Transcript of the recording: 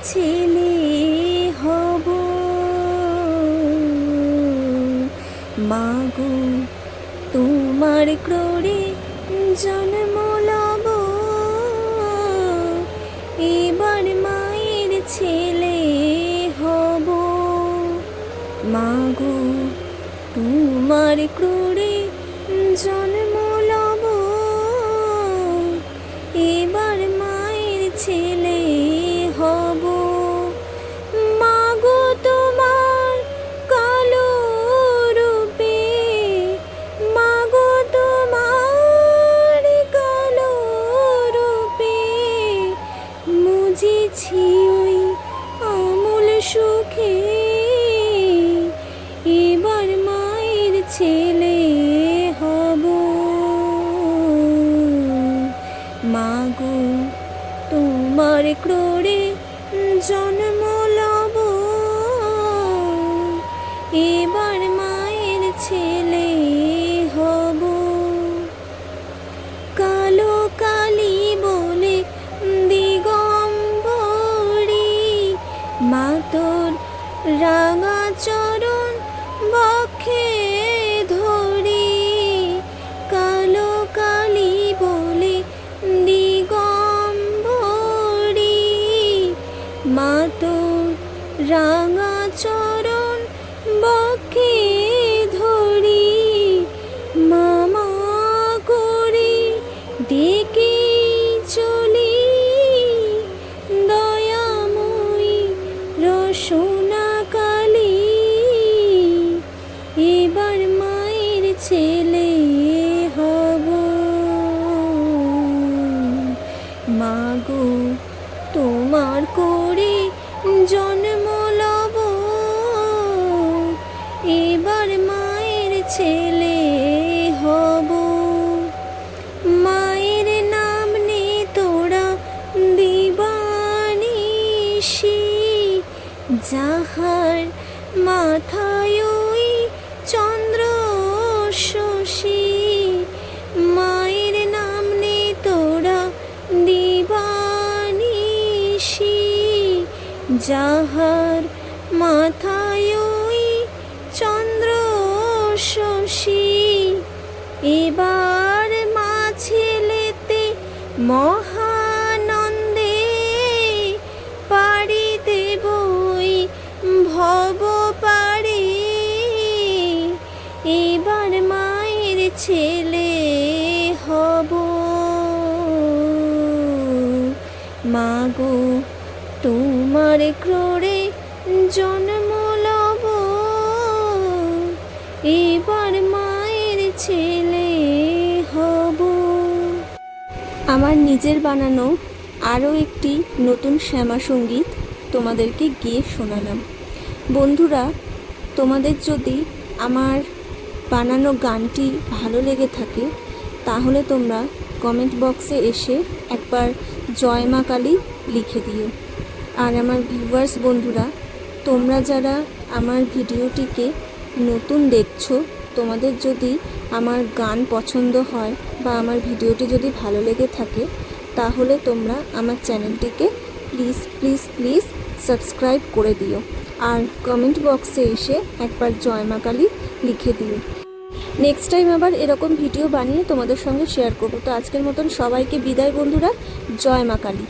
ছেলে হব। মাগো তোমার ক্রোড়ে জন্ম লব, এবার মায়ের ছেলে হব। মাগো তোমার ক্রোড়ে জন্ম লব, এবার মায়ের ছেলে হব। মাগো তোমার কালো রূপে, মাগো তোমার কালো রূপে মুজেছি ওই আমূল সুখে, এবার মায়ের ছেলে হব। মাগো তোমার ক্রোড়ে জন্ম লব, এবার মায়ের ছেলে হব। কালো কালি বলে দিগম্বরী, মা তোর রাঙা চরণ বক্ষে ধরি। কালো কালি বলে দিগম্বরী, মা তোর রাঙা চরণ বক্ষে ধরি। মামা করে ডেকে চলি, দয়াময়ী রসনা কালী, এবার মায়ের ছেলে হব। মাগো তোমার করে জন্ম লব, এবার মায়ের ছেলে হব। মায়ের নাম নে তোরা দিবানিশি, যাহার মাথায় ওই চন্দ্র শশী। মায়ের নাম নে তোরা দিবানিশি, যাহার মাথায় ওই চন্দ্র শশী। এবার মা ছেলেতে মহানন্দে পাড়ি দেবই ভব পারে, এবার মায়ের ছেলে হব। মাগো তোমার ক্রোড়ে জন্ম লব, এবার মায়ের ছেলে হব। আমার নিজের বানানো আরও একটি নতুন শ্যামা সঙ্গীত তোমাদেরকে গিয়ে শোনালাম। বন্ধুরা, তোমাদের যদি আমার বানানো গানটি ভালো লেগে থাকে তাহলে তোমরা কমেন্ট বক্সে এসে একবার জয় মা কালী লিখে দিও। আর আমার ভিউয়ার্স বন্ধুরা, তোমরা যারা আমার ভিডিওটিকে নতুন দেখছো, তোমাদের যদি আমার গান পছন্দ হয় বা আমার ভিডিওটি যদি ভালো লেগে থাকে তাহলে তোমরা আমার চ্যানেলটিকে প্লিজ প্লিজ প্লিজ সাবস্ক্রাইব করে দিও। আর কমেন্ট বক্সে এসে একবার জয় মা কালী লিখে দিও। নেক্সট টাইম আবার এরকম ভিডিও বানিয়ে তোমাদের সঙ্গে শেয়ার করবো। তো আজকের মতন সবাইকে বিদায় বন্ধুরা, জয় মা কালী।